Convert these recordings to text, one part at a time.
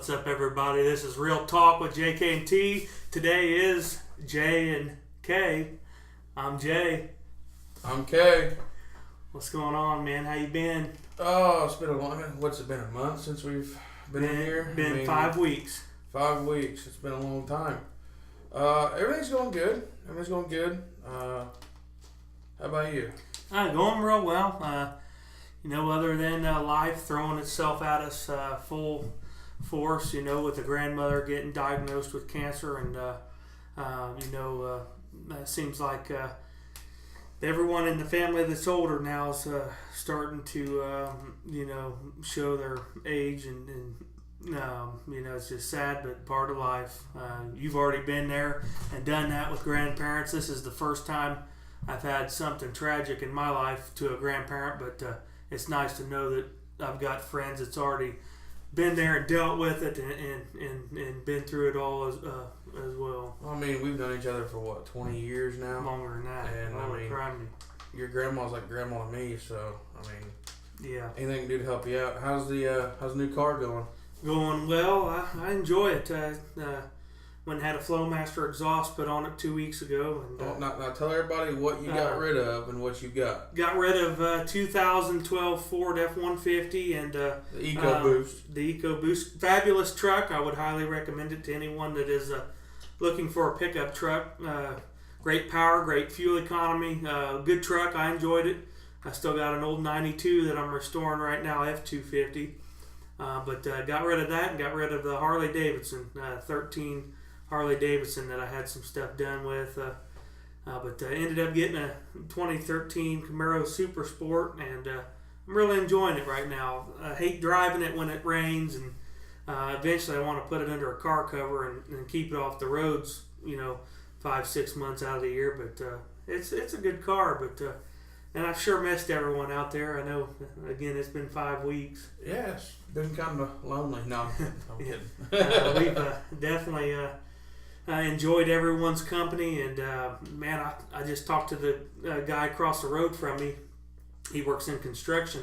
What's up, everybody? This is Real Talk with JK and T. Today is J and K. I'm Jay. I'm K. What's going on, man? How you been? Oh, it's been what's it been, a month since we've been in here? Been 5 weeks. 5 weeks. It's been a long time. Everything's going good. How about you? Going real well. Other than life throwing itself at us full force, with the grandmother getting diagnosed with cancer, and it seems like everyone in the family that's older now is starting to show their age, and it's just sad, but part of life. You've already been there and done that with grandparents. This is the first time I've had something tragic in my life to a grandparent, but it's nice to know that I've got friends that's already been there and dealt with it and been through it all as well. I mean, we've known each other for 20 years now? Longer than that. And your grandma's like grandma to me, so yeah. Anything can do to help you out. How's the new car going? Going well. I enjoy it. Went and had a Flowmaster exhaust put on it 2 weeks ago. And now tell everybody what you got rid of and what you got. Got rid of 2012 Ford F-150 and the EcoBoost. The EcoBoost, fabulous truck. I would highly recommend it to anyone that is looking for a pickup truck. Great power, great fuel economy, good truck. I enjoyed it. I still got an old 92 that I'm restoring right now, F-250. But got rid of that and got rid of the Harley Davidson 13 Harley Davidson that I had some stuff done with, but ended up getting a 2013 Camaro Super Sport, and I'm really enjoying it right now. I hate driving it when it rains, and eventually I want to put it under a car cover and keep it off the roads, 5-6 months out of the year. But it's a good car, but and I've sure missed everyone out there. I know, again, it's been 5 weeks. Yeah, it's been kind of lonely. No, I'm kidding. We've definitely enjoyed everyone's company, and man, I just talked to the guy across the road from me. He works in construction,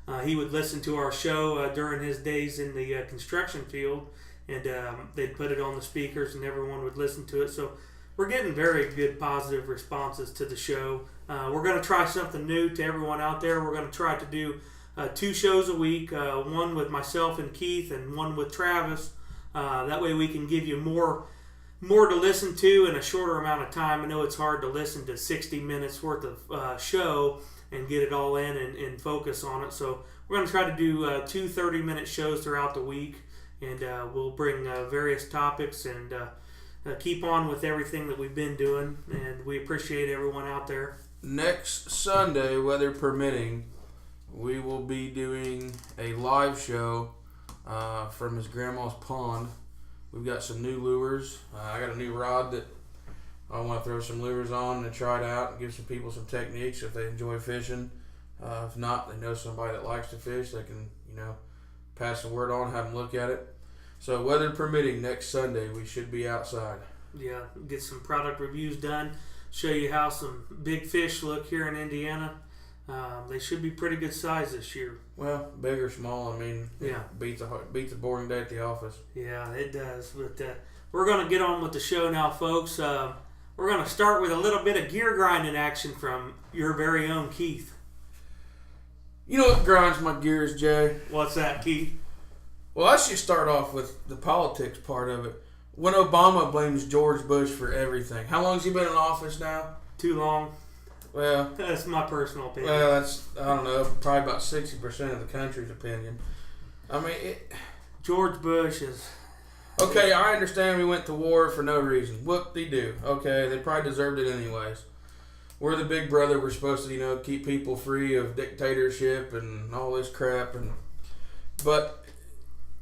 and he would listen to our show during his days in the construction field, and they'd put it on the speakers, and everyone would listen to it. So we're getting very good positive responses to the show. We're going to try something new to everyone out there. We're going to try to do 2 shows a week, one with myself and Keith and one with Travis. That way we can give you more to listen to in a shorter amount of time. I know it's hard to listen to 60 minutes worth of show and get it all in and focus on it. So we're going to try to do 2 30-minute shows throughout the week, and we'll bring various topics and keep on with everything that we've been doing, and we appreciate everyone out there. Next Sunday, weather permitting, we will be doing a live show from his grandma's pond. We've got some new lures. I got a new rod that I want to throw some lures on and try it out and give some people some techniques if they enjoy fishing. If not, they know somebody that likes to fish. They can, pass the word on, have them look at it. So weather permitting, next Sunday, we should be outside. Yeah, get some product reviews done. Show you how some big fish look here in Indiana. They should be pretty good size this year. Well, big or small, it beats a boring day at the office. Yeah, it does. But we're going to get on with the show now, folks. We're going to start with a little bit of gear grinding action from your very own Keith. You know what grinds my gears, Jay? What's that, Keith? Well, I should start off with the politics part of it. When Obama blames George Bush for everything. How long has he been in office now? Too long. Well, that's my personal opinion. Well, that's, I don't know, probably about 60% of the country's opinion. George Bush is... Okay, I understand we went to war for no reason. Whoop-de-doo. Okay, they probably deserved it anyways. We're the big brother. We're supposed to, keep people free of dictatorship and all this crap. But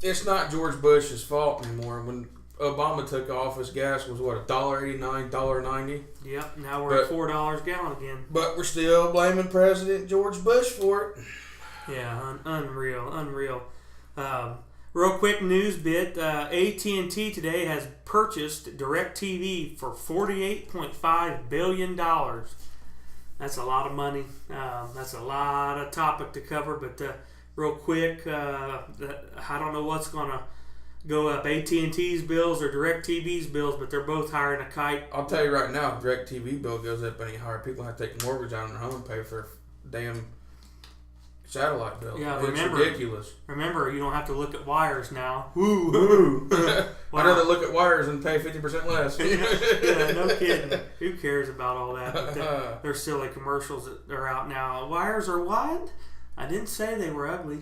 it's not George Bush's fault anymore. When Obama took office, gas was $1.89, $1.90. Yep, now we're at $4 a gallon again. But we're still blaming President George Bush for it. Yeah, unreal. Real quick news bit, AT&T today has purchased DirecTV for $48.5 billion. That's a lot of money. That's a lot of topic to cover, but real quick, I don't know what's going to go up. AT&T's bills or DirecTV's bills, but they're both higher than a kite. I'll tell you right now, if DirecTV bill goes up any higher, people have to take a mortgage out on their home and pay for damn satellite bill. Yeah, it's ridiculous. Remember, you don't have to look at wires now. Woo! Wow. I'd rather look at wires and pay 50% less. Yeah, no kidding. Who cares about all that? But there's silly commercials that are out now. Wires are wide? I didn't say they were ugly.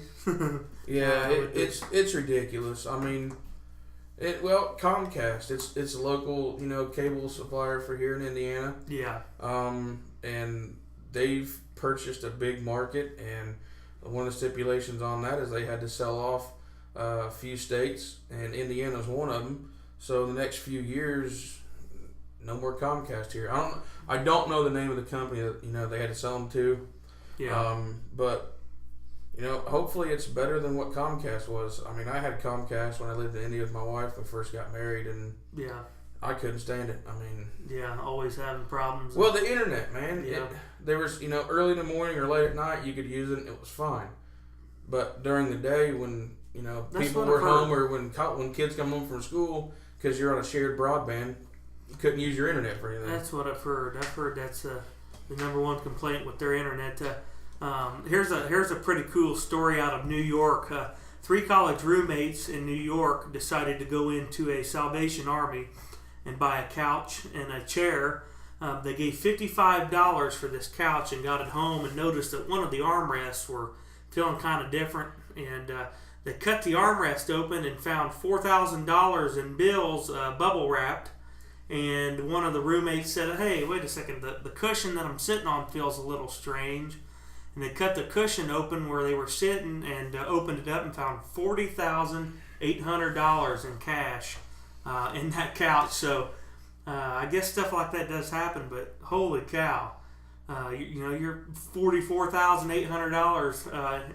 Yeah, it's ridiculous. I mean, Comcast. It's a local cable supplier for here in Indiana. Yeah. And they've purchased a big market, and one of the stipulations on that is they had to sell off a few states, and Indiana's one of them. So in the next few years, no more Comcast here. I don't know the name of the company that they had to sell them to. Yeah. But hopefully it's better than what Comcast was. I mean, I had Comcast when I lived in India with my wife when we first got married, and yeah, I couldn't stand it. I mean, yeah, always having problems. Well, the internet, man. Yeah. There was, early in the morning or late at night, you could use it and it was fine. But during the day when, people were home or when kids come home from school, because you're on a shared broadband, you couldn't use your internet for anything. That's what I've heard. I've heard that's the number one complaint with their internet. Here's a pretty cool story out of New York. 3 college roommates in New York decided to go into a Salvation Army and buy a couch and a chair. They gave $55 for this couch and got it home and noticed that one of the armrests were feeling kind of different. And they cut the armrest open and found $4,000 in bills bubble wrapped. And one of the roommates said, "Hey, wait a second, the cushion that I'm sitting on feels a little strange." And they cut the cushion open where they were sitting and opened it up and found $40,800 in cash in that couch. So I guess stuff like that does happen, but holy cow. You're $44,800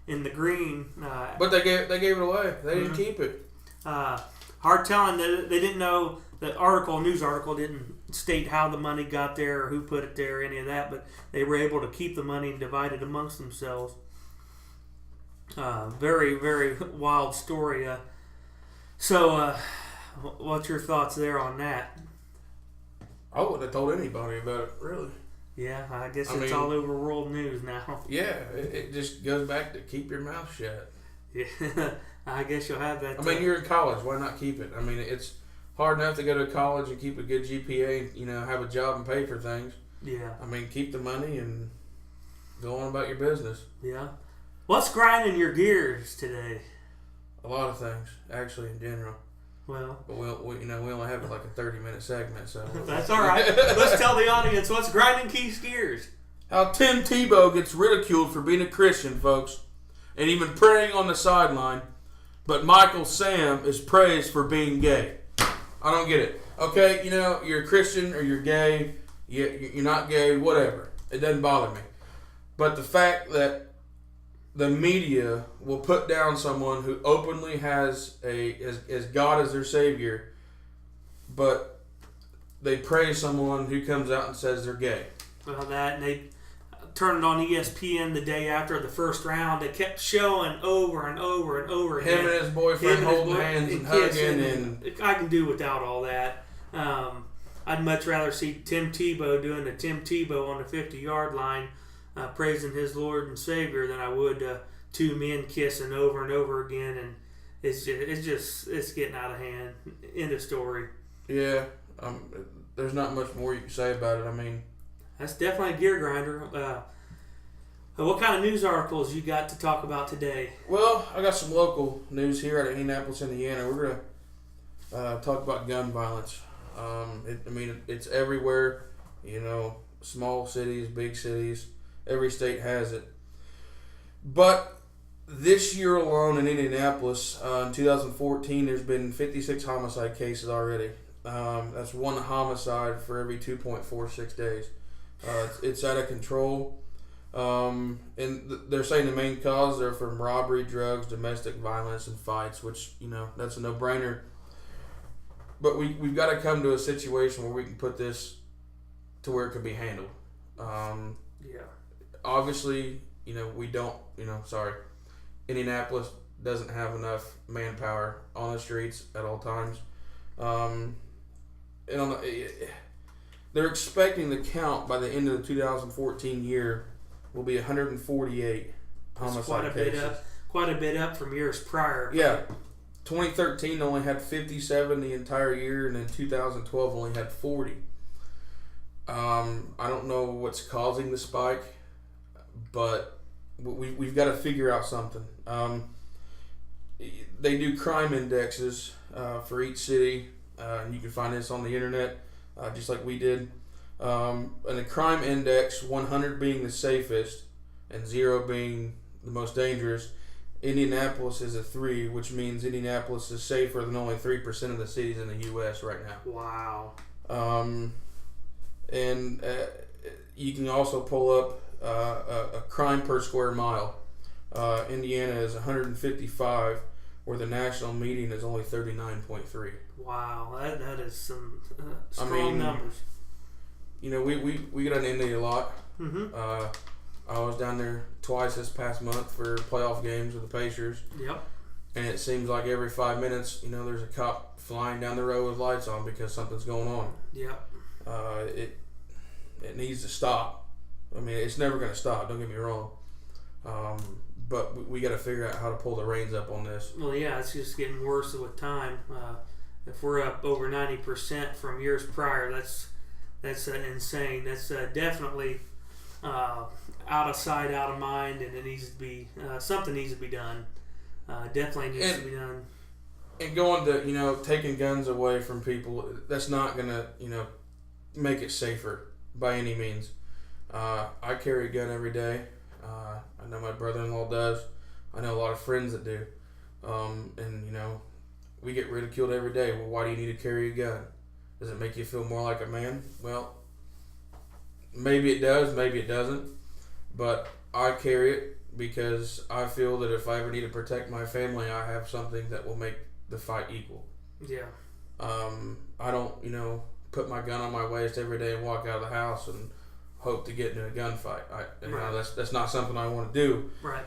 in the green. But they gave it away. They didn't keep it. Hard telling. They didn't know. The news article didn't state how the money got there or who put it there or any of that, but they were able to keep the money and divide it amongst themselves. Very, very wild story. So, what's your thoughts there on that? I wouldn't have told anybody about it, really. Yeah, I guess it's all over world news now. Yeah, it just goes back to keep your mouth shut. Yeah, I guess you'll have that. I mean, you're in college. Why not keep it? I mean, it's hard enough to go to college and keep a good GPA, have a job and pay for things. Yeah. I mean, keep the money and go on about your business. Yeah. What's grinding your gears today? A lot of things, actually, in general. Well, but we only have like a 30-minute segment, so that's all right. Let's tell the audience what's grinding Keith's gears. How Tim Tebow gets ridiculed for being a Christian, folks, and even praying on the sideline, but Michael Sam is praised for being gay. I don't get it. Okay, you're a Christian or you're gay, you're not gay, whatever. It doesn't bother me. But the fact that the media will put down someone who openly has as God as their savior, but they praise someone who comes out and says they're gay. Well, and they turned it on ESPN the day after the first round. They kept showing over and over and over again. Him and his boyfriend holding hands and hugging, and I can do without all that. I'd much rather see Tim Tebow doing the Tim Tebow on the 50-yard line, praising his Lord and Savior, than I would two men kissing over and over again. And it's getting out of hand. End of story. Yeah, there's not much more you can say about it. I mean, that's definitely a gear grinder. What kind of news articles you got to talk about today? Well, I got some local news here out of Indianapolis, Indiana. We're going to talk about gun violence. It's everywhere. Small cities, big cities. Every state has it. But this year alone in Indianapolis, in 2014, there's been 56 homicide cases already. That's one homicide for every 2.46 days. It's out of control. And they're saying the main causes are from robbery, drugs, domestic violence, and fights, which, that's a no-brainer. But we've got to come to a situation where we can put this to where it can be handled. Obviously, we don't, Indianapolis doesn't have enough manpower on the streets at all times. And they're expecting the count by the end of the 2014 year will be 148 homicide cases. Quite a bit up from years prior. Yeah. 2013 only had 57 the entire year, and then 2012 only had 40. I don't know what's causing the spike, but we've got to figure out something. They do crime indexes for each city, and you can find this on the internet, just like we did. And a crime index, 100 being the safest and 0 being the most dangerous. Indianapolis is a 3, which means Indianapolis is safer than only 3% of the cities in the U.S. right now. Wow. And you can also pull up a crime per square mile. Indiana is 155, where the national median is only 39.3. Wow, that is some strong numbers. You know, we get on Indy a lot. Mm-hmm. I was down there twice this past month for playoff games with the Pacers. Yep. And it seems like every 5 minutes, you know, there's a cop flying down the road with lights on because something's going on. Yep. It needs to stop. I mean, it's never going to stop. Don't get me wrong. But we got to figure out how to pull the reins up on this. Well, yeah, it's just getting worse with time. If we're up over 90% from years prior, that's insane. That's definitely out of sight, out of mind, and it needs to be something needs to be done. Definitely needs to be done. And going to, you know, taking guns away from people, that's not going to, you know, make it safer by any means. I carry a gun every day. I know my brother-in-law does. I know a lot of friends that do. And, you know, we get ridiculed every day. Well, why do you need to carry a gun? Does it make you feel more like a man? Well, maybe it does, maybe it doesn't. But I carry it because I feel that if I ever need to protect my family, I have something that will make the fight equal. Yeah. I don't, you know, put my gun on my waist every day and walk out of the house and hope to get into a gunfight. You know, that's not something I want to do. Right.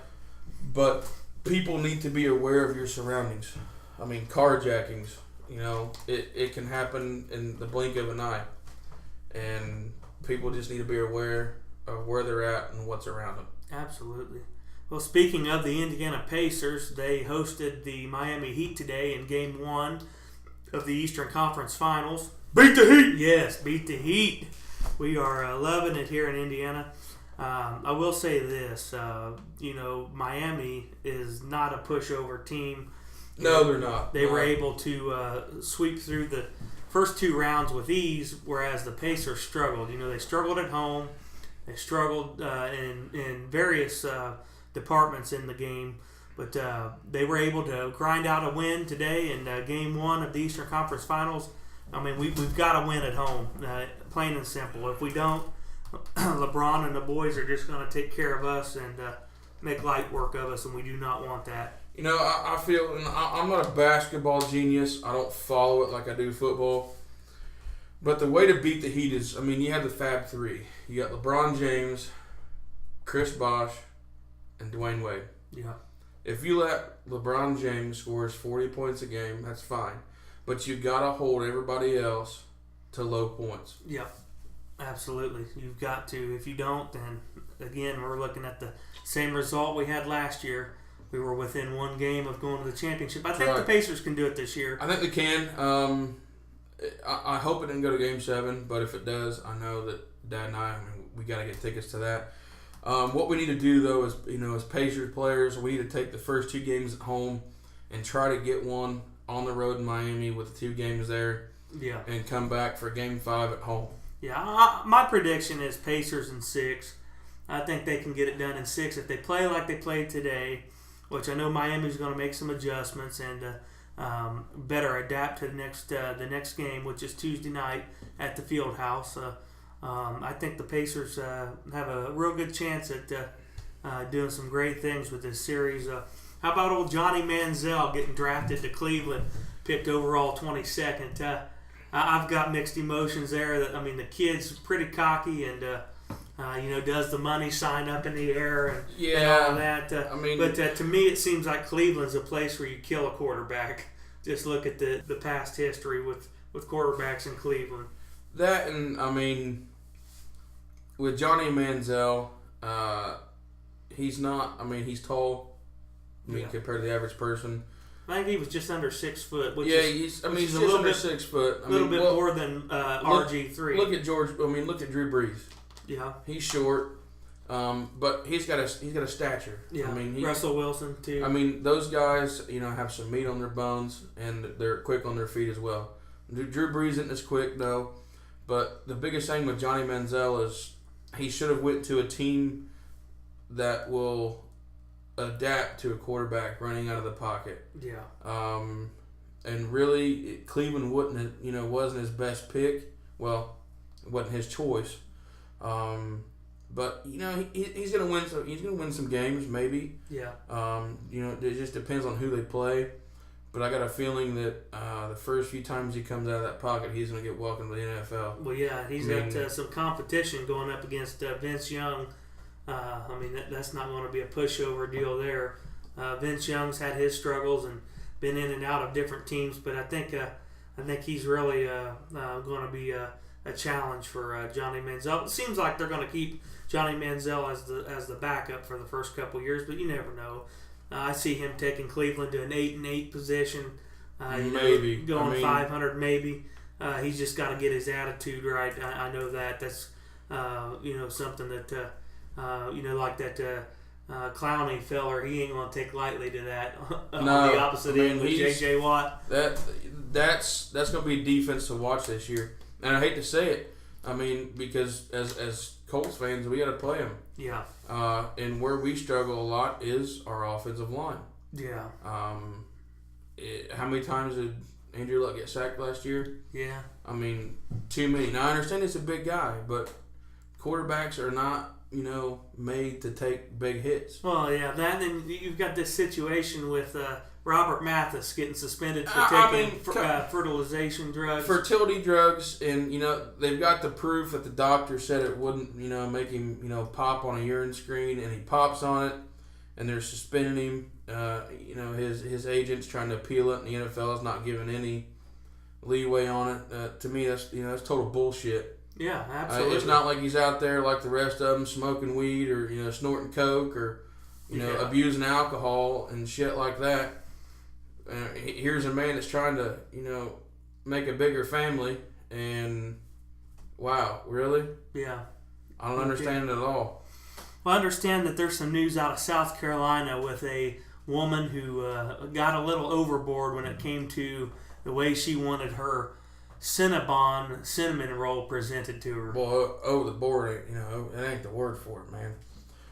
But people need to be aware of your surroundings. I mean, carjackings, you know, it can happen in the blink of an eye. And people just need to be aware of where they're at and what's around them. Absolutely. Well, speaking of the Indiana Pacers, they hosted the Miami Heat today in Game 1 of the Eastern Conference Finals. Beat the Heat! Yes, beat the Heat. We are loving it here in Indiana. I will say this, you know, Miami is not a pushover team. No, they're not. They were able to sweep through the first 2 rounds with ease, whereas the Pacers struggled. You know, they struggled at home. They struggled in various departments in the game, but they were able to grind out a win today in Game 1 of the Eastern Conference Finals. I mean, we've got to win at home, plain and simple. If we don't, LeBron and the boys are just going to take care of us and make light work of us, and we do not want that. You know, I feel, and I'm not a basketball genius. I don't follow it like I do football. But the way to beat the Heat is, I mean, you have the Fab Three. You got LeBron James, Chris Bosh, and Dwayne Wade. Yeah. If you let LeBron James scores 40 points a game, that's fine. But you got to hold everybody else to low points. Yeah, absolutely. You've got to. If you don't, then, again, we're looking at the same result we had last year. We were within 1 game of going to the championship. I think the Pacers can do it this year. I think they can. I hope it didn't go to Game 7, but if it does, I know that Dad and I mean, we got to get tickets to that. What we need to do, though, is, you know, as Pacers players, we need to take the first 2 games at home and try to get one on the road in Miami with the 2 games there. Yeah. And come back for Game 5 at home. Yeah, my prediction is Pacers in 6. I think they can get it done in 6 if they play like they played today, which I know Miami's going to make some adjustments and better adapt to the next game, which is Tuesday night at the Field House. I think the Pacers have a real good chance at doing some great things with this series. How about old Johnny Manziel getting drafted to Cleveland, picked overall 22nd? I've got mixed emotions there. I mean, the kid's pretty cocky and Does the money sign up in the air and all of that? But to me, it seems like Cleveland's a place where you kill a quarterback. Just look at the past history with quarterbacks in Cleveland. That, and with Johnny Manziel, he's not. He's tall. Compared to the average person. I think he was just under 6 foot. He's a little bit 6 foot. A little bit more than RG3. Look at George. Look at Drew Brees. Yeah, he's short, but he's got a stature. Yeah, Russell Wilson too. Those guys, have some meat on their bones, and they're quick on their feet as well. Drew Brees isn't as quick though, but the biggest thing with Johnny Manziel is he should have went to a team that will adapt to a quarterback running out of the pocket. Yeah. And really, Cleveland wasn't his best pick. Well, it wasn't his choice. But he's gonna win. So he's gonna win some games, maybe. Yeah. It just depends on who they play. But I got a feeling that the first few times he comes out of that pocket, he's gonna get welcomed to the NFL. Well, yeah, he's got some competition going up against Vince Young. That's not going to be a pushover deal there. Vince Young's had his struggles and been in and out of different teams, but I think he's really going to be a challenge for Johnny Manziel. It seems like they're going to keep Johnny Manziel as the backup for the first couple of years, but you never know. I see him taking Cleveland to an 8-8 position. Maybe going 500. Maybe he's just got to get his attitude right. I know that. That's something that. Like that Clowney feller, he ain't going to take lightly to that. On the opposite end with J.J. Watt. That's going to be a defense to watch this year. And I hate to say it, because as Colts fans, we got to play them. Yeah. And where we struggle a lot is our offensive line. Yeah. How many times did Andrew Luck get sacked last year? Yeah. Too many. Now, I understand it's a big guy, but quarterbacks are not made to take big hits. Well, yeah, that, and you've got this situation with Robert Mathis getting suspended for taking fertilization drugs. Fertility drugs, and, they've got the proof that the doctor said it wouldn't, make him, pop on a urine screen, and he pops on it, and they're suspending him. His agent's trying to appeal it, and the NFL is not giving any leeway on it. To me, that's total bullshit. Yeah, absolutely. It's not like he's out there like the rest of them smoking weed or snorting coke or abusing alcohol and shit like that. Here's a man that's trying to make a bigger family, and wow, really? Yeah. I don't understand it at all. Well, I understand that there's some news out of South Carolina with a woman who got a little overboard when it came to the way she wanted her Cinnabon cinnamon roll presented to her. Well, over the board, it ain't the word for it, man.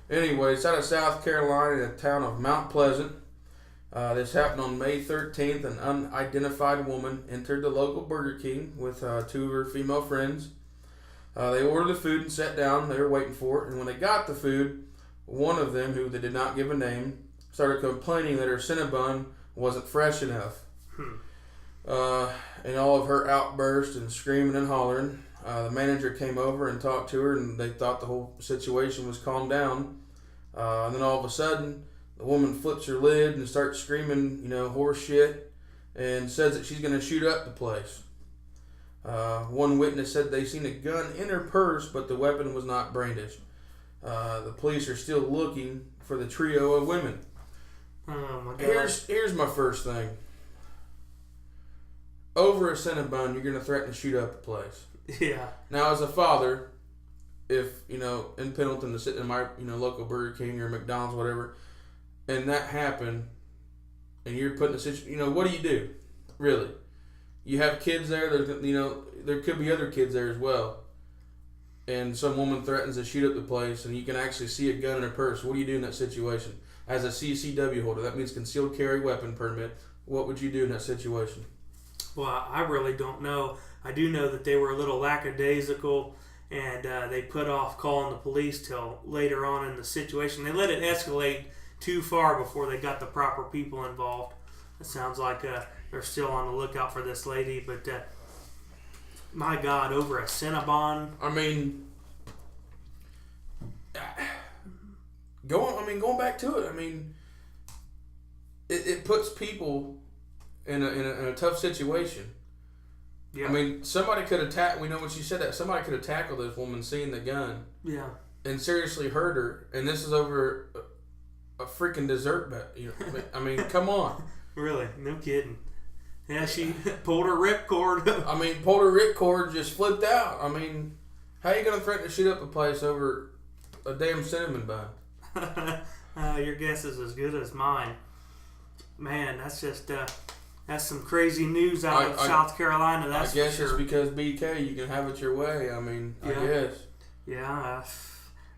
Anyway, it's out of South Carolina, in the town of Mount Pleasant. This happened on May 13th. An unidentified woman entered the local Burger King with two of her female friends. They ordered the food and sat down. They were waiting for it. And when they got the food, one of them, who they did not give a name, started complaining that her Cinnabon wasn't fresh enough. And all of her outbursts and screaming and hollering, the manager came over and talked to her, and they thought the whole situation was calmed down. And then all of a sudden, the woman flips her lid and starts screaming, horse shit, and says that she's going to shoot up the place. One witness said they seen a gun in her purse, but the weapon was not brandished. The police are still looking for the trio of women. Oh my God. Here's my first thing. Over a Cinnabon, you're going to threaten to shoot up the place. Yeah. Now, as a father, if, in Pendleton, to sit in my, local Burger King or McDonald's, whatever, and that happened, and you're put in a situation, what do you do? Really? You have kids there, there could be other kids there as well. And some woman threatens to shoot up the place, and you can actually see a gun in her purse. What do you do in that situation? As a CCW holder, that means concealed carry weapon permit. What would you do in that situation? Well, I really don't know. I do know that they were a little lackadaisical, and they put off calling the police till later on in the situation. They let it escalate too far before they got the proper people involved. It sounds like they're still on the lookout for this lady, but my God, over a Cinnabon. going back to it. I mean, it puts people in a tough situation. Yeah. I mean, somebody could attack. We know when she said that somebody could have tackled this woman, seeing the gun, Yeah. and seriously hurt her. And this is over a freaking dessert bet. You know, I mean, come on. Really? No kidding. Yeah, she pulled her ripcord. I mean, pulled her ripcord, just flipped out. I mean, how you gonna threaten to shoot up a place over a damn cinnamon bun? Your guess is as good as mine. Man, that's just that's some crazy news out of South Carolina. That's I guess for it's sure. because BK, you can have it your way. I mean, Yeah. I guess. Yeah.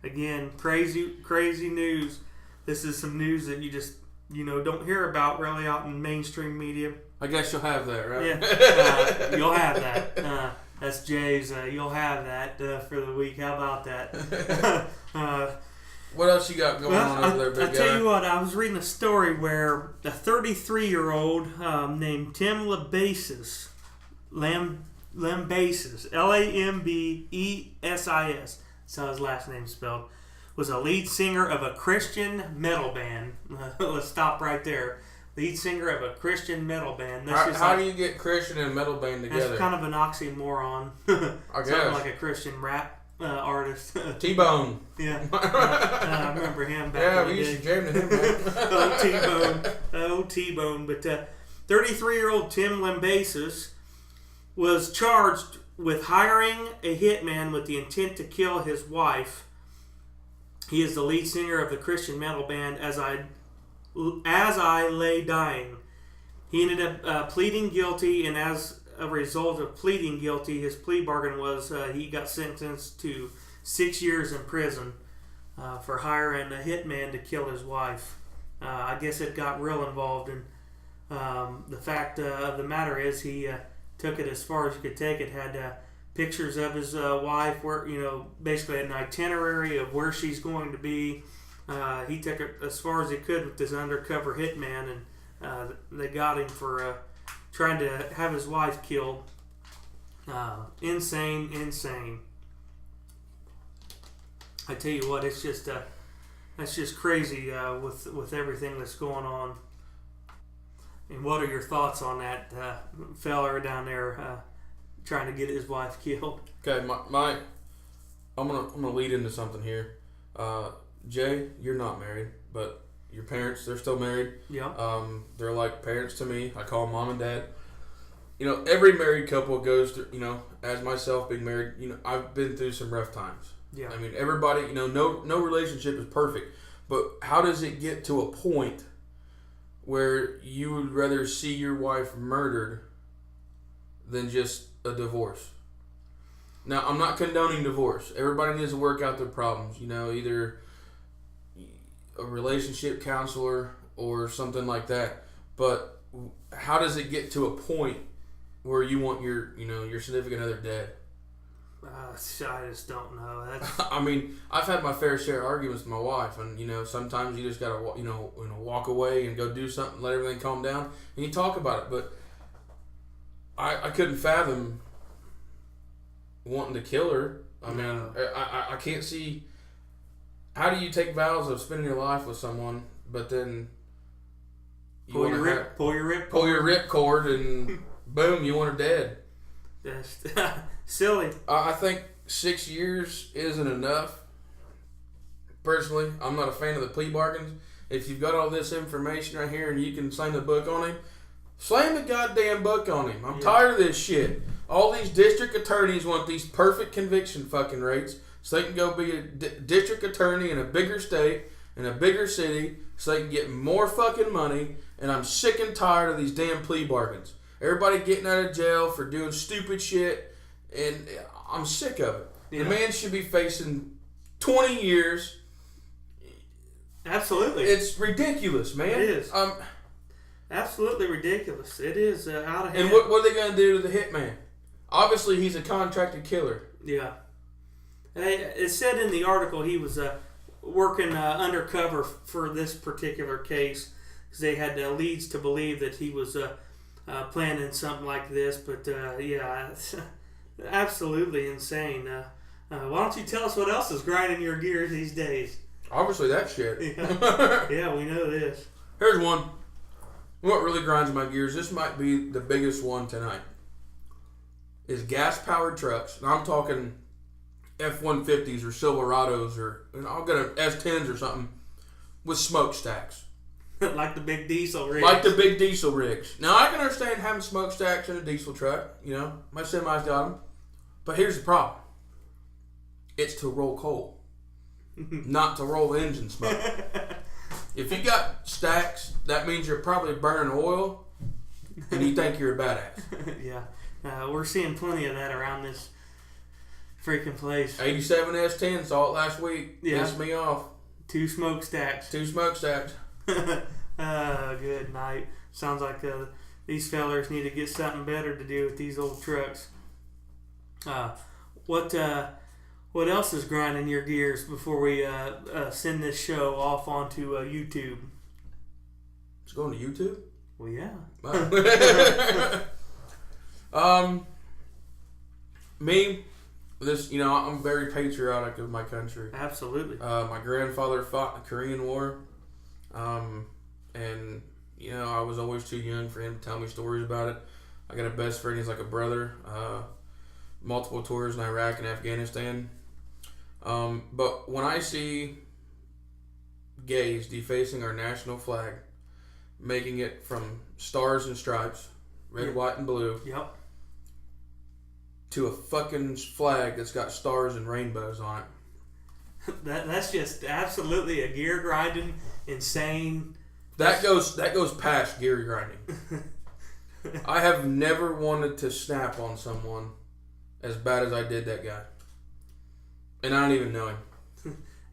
Again, crazy news. This is some news that you just don't hear about really out in mainstream media. I guess you'll have that, right? Yeah, you'll have that. That's Jay's. You'll have that for the week. How about that? What else you got going on over there, big guy? I tell you what, I was reading a story where a 33-year-old named Tim Lambesis, Lambesis, Lambesis, that's how his last name's spelled, was a lead singer of a Christian metal band. Let's stop right there. Lead singer of a Christian metal band. That's How do you get Christian and metal band together? That's kind of an oxymoron. I guess. Something like a Christian rap artist. T-Bone. Yeah. I remember him back in the we day. used to jam to him, man. Old T-Bone. But 33-year-old Tim Lambesis was charged with hiring a hitman with the intent to kill his wife. He is the lead singer of the Christian metal band As I Lay Dying. He ended up pleading guilty, and as a result of pleading guilty, his plea bargain was he got sentenced to 6 years in prison for hiring a hitman to kill his wife. I guess it got real involved, and the fact of the matter is he took it as far as you could take it. Had pictures of his wife, where basically an itinerary of where she's going to be. He took it as far as he could with this undercover hitman, and they got him for trying to have his wife killed. Insane. I tell you what, it's just that's just crazy with everything that's going on. And what are your thoughts on that fella down there trying to get his wife killed? Okay, I'm gonna lead into something here. Jay, you're not married, but your parents, they're still married. Yeah. They're like parents to me. I call them mom and dad. Every married couple goes through, as myself being married, I've been through some rough times. Yeah. I mean, everybody, no relationship is perfect, but how does it get to a point where you would rather see your wife murdered than just a divorce? Now, I'm not condoning divorce. Everybody needs to work out their problems, either a relationship counselor or something like that. But how does it get to a point where you want your significant other dead? I just don't know. That's I mean, I've had my fair share of arguments with my wife, and sometimes you just gotta walk away and go do something, let everything calm down, and you talk about it. But I couldn't fathom wanting to kill her. I mean, I can't see. How do you take vows of spending your life with someone, but then pull your ripcord, and boom, you want her dead? That's silly. I think 6 years isn't enough. Personally, I'm not a fan of the plea bargains. If you've got all this information right here and you can slam the book on him, slam the goddamn book on him. I'm tired of this shit. All these district attorneys want these perfect conviction fucking rates so they can go be a district attorney in a bigger state, in a bigger city, so they can get more fucking money. And I'm sick and tired of these damn plea bargains. Everybody getting out of jail for doing stupid shit, and I'm sick of it. Yeah. The man should be facing 20 years. Absolutely. It's ridiculous, man. It is. Absolutely ridiculous. It is out of hand. And what are they going to do to the hitman? Obviously, he's a contracted killer. Yeah. It said in the article he was working undercover for this particular case because they had leads to believe that he was planning something like this. But it's absolutely insane. Why don't you tell us what else is grinding your gears these days? Obviously, that shit. Yeah, we know this. Here's one. What really grinds my gears, this might be the biggest one tonight, is gas-powered trucks. And I'm talking F-150s or Silverados or I'll get an S-10s or something with smokestacks. Like the big diesel rigs. Like the big diesel rigs. Now, I can understand having smokestacks in a diesel truck. You know, my semi's got them. But here's the problem. It's to roll coal, not to roll engine smoke. If you got stacks, that means you're probably burning oil and you think you're a badass. Yeah. We're seeing plenty of that around this freaking place. 87 S10 saw it last week. Yeah. Pissed me off. 2 smokestacks. 2 smokestacks. Good night. Sounds like these fellers need to get something better to do with these old trucks. What else is grinding your gears before we send this show off onto YouTube? It's going to YouTube? Well, yeah. Me, I'm very patriotic of my country. Absolutely. My grandfather fought in the Korean War. And I was always too young for him to tell me stories about it. I got a best friend, he's like a brother. Multiple tours in Iraq and Afghanistan. But when I see gays defacing our national flag, making it from stars and stripes, red, white, and blue, yep, to a fucking flag that's got stars and rainbows on it. That's just absolutely a gear grinding, insane. That goes past gear grinding. I have never wanted to snap on someone as bad as I did that guy. And I don't even know him.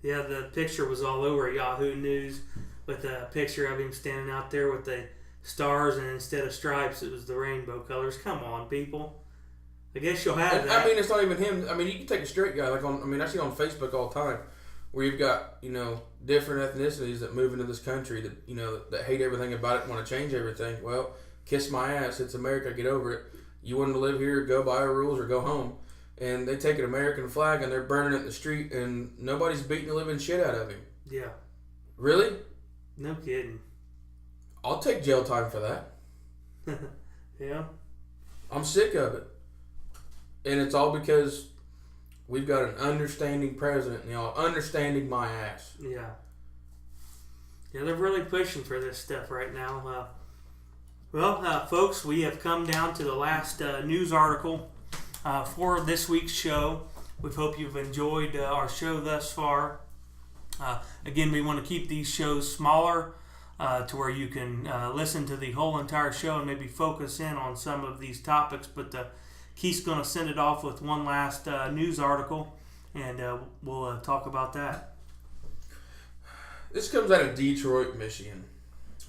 Yeah, the picture was all over Yahoo News with a picture of him standing out there with the stars, and instead of stripes, it was the rainbow colors. Come on, people. I guess you'll have that. I mean, it's not even him. I mean, you can take a straight guy. I see on Facebook all the time where you've got, different ethnicities that move into this country that, that hate everything about it and want to change everything. Well, kiss my ass. It's America. Get over it. You want to live here, go by our rules or go home. And they take an American flag and they're burning it in the street and nobody's beating the living shit out of him. Yeah. Really? No kidding. I'll take jail time for that. Yeah. I'm sick of it. And it's all because we've got an understanding president and y'all understanding my ass. Yeah. Yeah, they're really pushing for this stuff right now. Folks, we have come down to the last news article for this week's show. We hope you've enjoyed our show thus far. Again, we want to keep these shows smaller to where you can listen to the whole entire show and maybe focus in on some of these topics. But Keith's going to send it off with one last news article, and we'll talk about that. This comes out of Detroit, Michigan.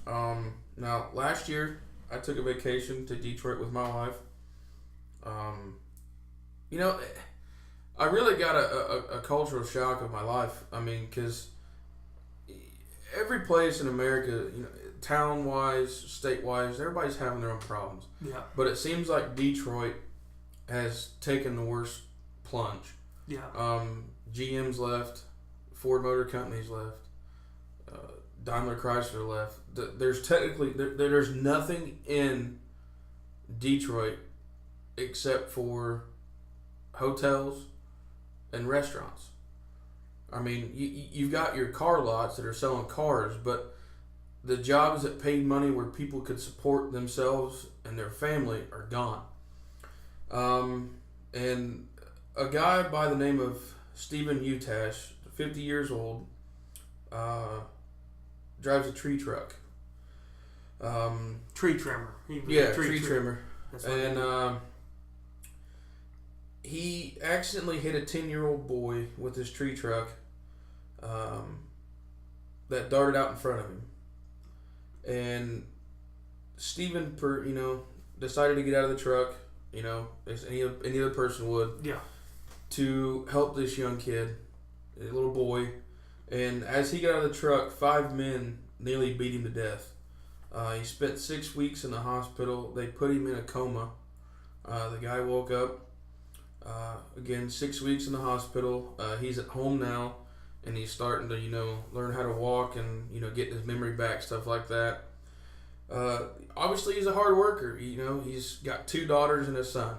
Now, last year, I took a vacation to Detroit with my wife. I really got a cultural shock of my life. I mean, because every place in America, town-wise, state-wise, everybody's having their own problems. Yeah. But it seems like Detroit has taken the worst plunge. Yeah. GM's left. Ford Motor Company's left. Daimler Chrysler left. There's nothing in Detroit except for hotels and restaurants. I mean, you've got your car lots that are selling cars, but the jobs that paid money where people could support themselves and their family are gone. And a guy by the name of Stephen Utash, 50 years old, drives a tree truck. Tree trimmer. Tree trimmer. And he accidentally hit a 10-year-old boy with his tree truck that darted out in front of him. And Stephen, decided to get out of the truck, as any other person would. Yeah. To help this young kid, a little boy. And as he got out of the truck, 5 men nearly beat him to death. He spent 6 weeks in the hospital. They put him in a coma. The guy woke up. Again, 6 weeks in the hospital. He's at home now. and he's starting to, learn how to walk and, getting his memory back, stuff like that. Obviously, he's a hard worker. He's got 2 daughters and a son.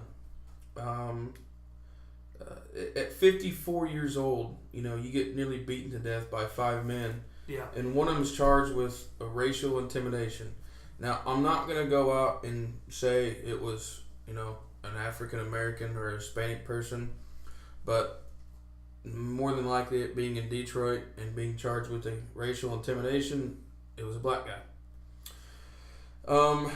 At 54 years old, you get nearly beaten to death by 5 men. Yeah. And one of them is charged with a racial intimidation. Now, I'm not going to go out and say it was, an African American or a Hispanic person, but more than likely it being in Detroit and being charged with a racial intimidation, it was a black guy.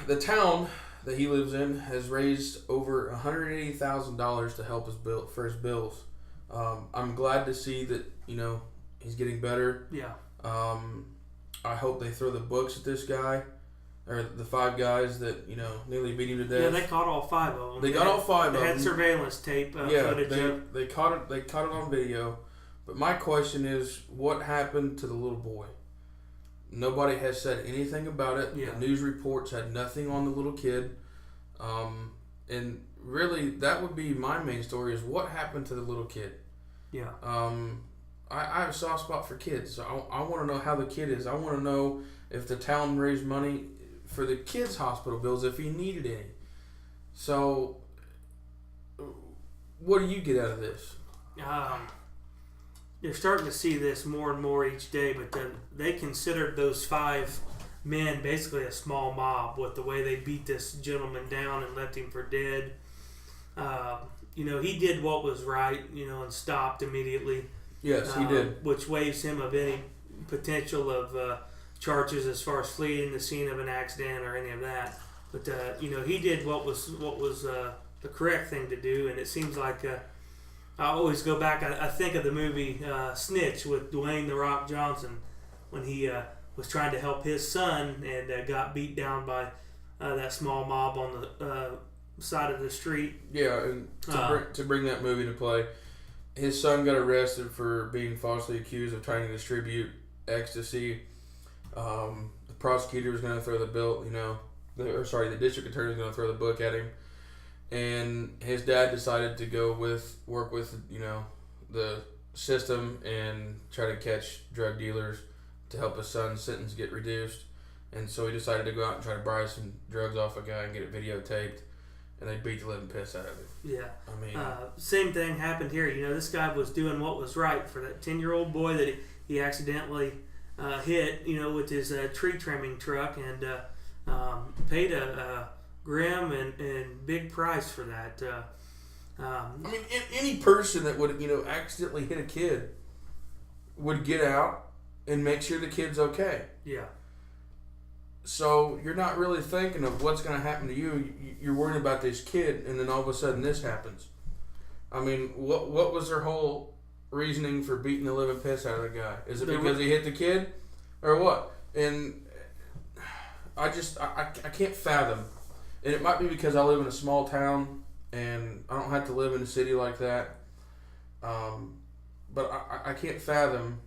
The town that he lives in has raised over $180,000 to help for his bills. I'm glad to see that, he's getting better. Yeah. I hope they throw the books at this guy, or the 5 guys that, nearly beat him to death. Yeah, they caught all 5 of them. They got all 5 of them. They had surveillance tape footage of. They caught it. They caught it on video. But my question is, what happened to the little boy? Nobody has said anything about it. Yeah. The news reports had nothing on the little kid. And really, that would be my main story: is what happened to the little kid. Yeah. I have a soft spot for kids. So I want to know how the kid is. I want to know if the town raised money for the kids' hospital bills, if he needed any. So, what do you get out of this? You're starting to see this more and more each day, but they considered those 5 men basically a small mob with the way they beat this gentleman down and left him for dead. He did what was right, and stopped immediately. Yes, he did. Which waives him of any potential of charges as far as fleeing the scene of an accident or any of that. But he did what was the correct thing to do, and it seems like I always go back. I think of the movie Snitch with Dwayne "The Rock" Johnson when he was trying to help his son and got beat down by that small mob on the side of the street. Yeah, and to bring that movie to play, his son got arrested for being falsely accused of trying to distribute ecstasy. The prosecutor was going to throw the district attorney was going to throw the book at him, and his dad decided to go work with the system and try to catch drug dealers to help his son's sentence get reduced. And so he decided to go out and try to buy some drugs off a guy and get it videotaped, and they beat the living piss out of him. Yeah. I mean, same thing happened here. This guy was doing what was right for that 10-year-old boy that he accidentally hit, with his tree trimming truck, and paid a grim and big price for that. Any person that would, accidentally hit a kid would get out and make sure the kid's okay. Yeah. So you're not really thinking of what's going to happen to you. You're worried about this kid, and then all of a sudden this happens. I mean, what was their whole reasoning for beating the living piss out of the guy? Is it because he hit the kid, or what? And I can't fathom. And it might be because I live in a small town and I don't have to live in a city like that. But I can't fathom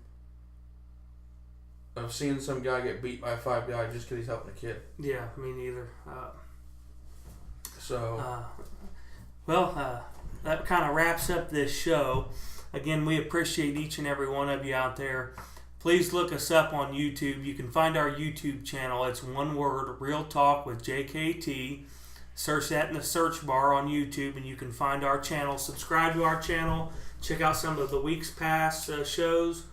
of seeing some guy get beat by 5 guys just because he's helping a kid. Yeah, me neither. That kind of wraps up this show. Again, we appreciate each and every one of you out there. Please look us up on YouTube. You can find our YouTube channel. It's one word, Real Talk with JKT. Search that in the search bar on YouTube, and you can find our channel. Subscribe to our channel. Check out some of the week's past shows.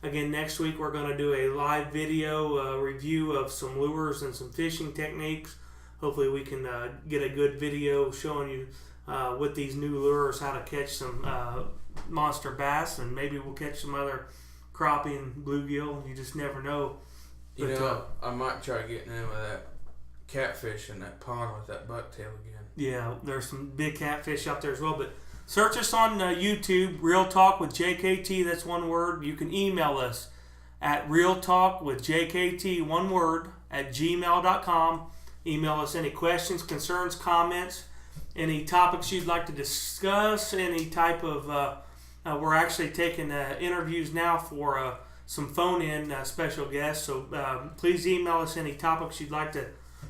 Again, next week we're going to do a live video review of some lures and some fishing techniques. Hopefully we can get a good video showing you with these new lures how to catch some monster bass, and maybe we'll catch some other crappie and bluegill. You just never know. I might try getting in with that catfish in that pond with that bucktail again. Yeah, there's some big catfish out there as well. But search us on YouTube, Real Talk with JKT. That's one word. You can email us at realtalkwithjkt, one word, at gmail.com. Email us any questions, concerns, comments, any topics you'd like to discuss, any type of... we're actually taking interviews now for some phone-in special guests. So please email us any topics you'd like to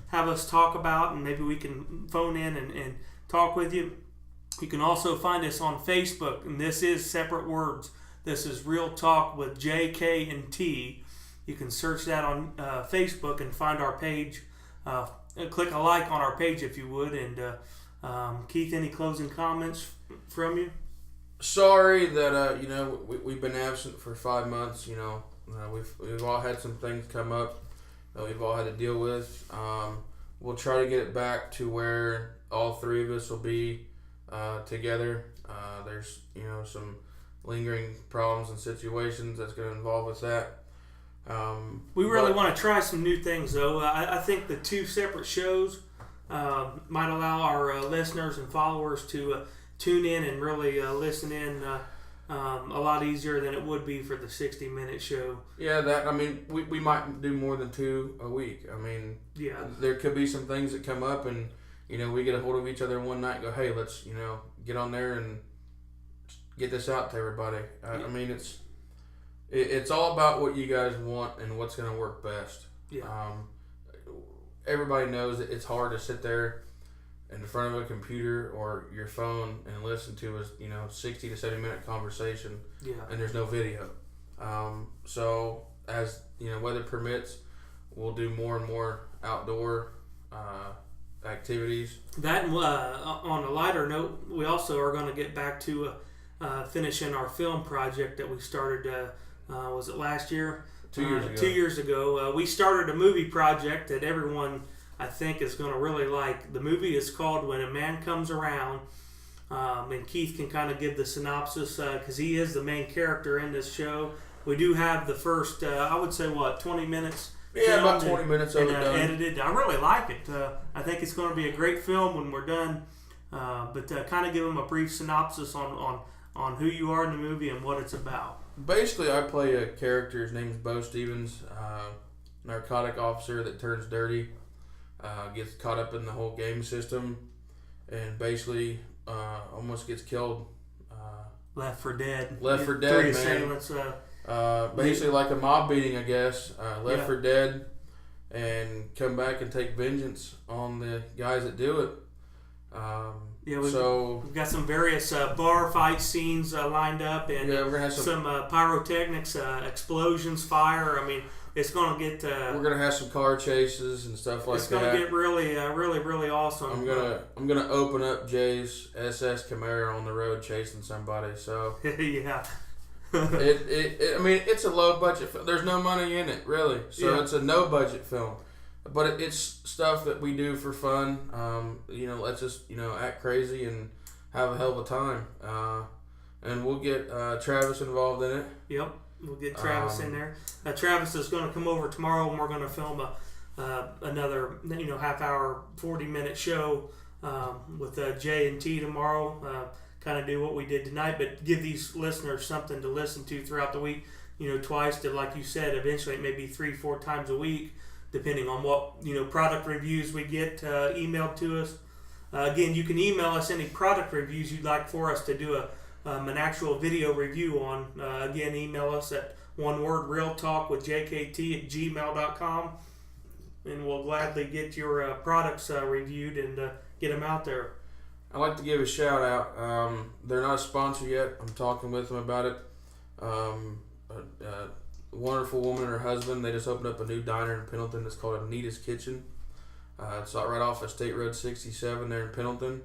have us talk about, and maybe we can phone in and talk with you. You can also find us on Facebook, and this is separate words, This is Real Talk with J.K. and T. You can search that on Facebook and find our page. Click a like on our page if you would. And Keith, any closing comments from you? Sorry that we've been absent for 5 months. We've all had some things come up that we've all had to deal with. We'll try to get it back to where all three of us will be together. There's some lingering problems and situations that's going to involve us that. We really want to try some new things, though. I think the 2 separate shows might allow our listeners and followers to tune in and really listen in a lot easier than it would be for the 60-minute show. Yeah, we might do more than 2 a week. Yeah, there could be some things that come up, and we get a hold of each other one night and go, hey, let's get on there and get this out to everybody. Yeah. It's all about what you guys want and what's going to work best. Yeah. Everybody knows that it's hard to sit there in front of a computer or your phone and listen to a 60 to 70 minute conversation. Yeah. And there's no video. So as weather permits, we'll do more and more outdoor activities. That on a lighter note, we also are going to get back to finishing our film project that we started. Was it last year? 2 years ago. 2 years ago. We started a movie project that everyone, I think, is going to really like. The movie is called When a Man Comes Around. And Keith can kind of give the synopsis because he is the main character in this show. We do have the first, I would say, 20 minutes? Yeah, about 20 minutes of it done. Edited. I really like it. I think it's going to be a great film when we're done. But kind of give them a brief synopsis on who you are in the movie and what it's about. Basically, I play a character. His name's Bo Stevens, narcotic officer that turns dirty, gets caught up in the whole game system, and basically almost gets killed. Left for dead. Left for dead, 3 man. assailants. Basically like a mob beating, I guess. Left Yeah. for dead, and come back and take vengeance on the guys that do it. We've got some various bar fight scenes lined up, and we're gonna have some pyrotechnics, explosions, fire. It's going to get. We're gonna have some car chases and stuff like that. It's going to get really, really awesome. I'm gonna open up Jay's SS Camaro on the road chasing somebody. So yeah. It's a low budget film. There's no money in it really, so it's a no budget film. But it's stuff that we do for fun. Let's just act crazy and have a hell of a time. And we'll get Travis involved in it. Yep, we'll get Travis in there. Travis is going to come over tomorrow, and we're going to film another half hour, 40-minute show with J and T tomorrow. Kind of do what we did tonight, but give these listeners something to listen to throughout the week. Twice to, like you said, eventually maybe 3-4 times a week, depending on what product reviews we get emailed to us. Again, you can email us any product reviews you'd like for us to do an actual video review on. Again, email us at one word, realtalkwithjkt@gmail.com, and we'll gladly get your products reviewed and get them out there. I'd like to give a shout out. They're not a sponsor yet. I'm talking with them about it. A wonderful woman and her husband, they just opened up a new diner in Pendleton that's called Anita's Kitchen. It's right off of State Road 67 there in Pendleton.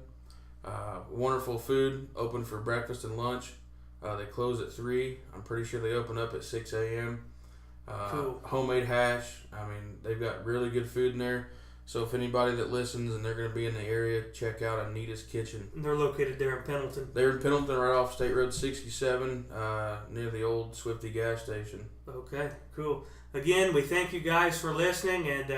Wonderful food, open for breakfast and lunch. They close at 3. I'm pretty sure they open up at 6 a.m. Cool. Homemade hash. They've got really good food in there. So if anybody that listens and they're going to be in the area, check out Anita's Kitchen. They're located there in Pendleton. They're in Pendleton right off State Road 67 near the old Swifty gas station. Okay, cool. Again, we thank you guys for listening, and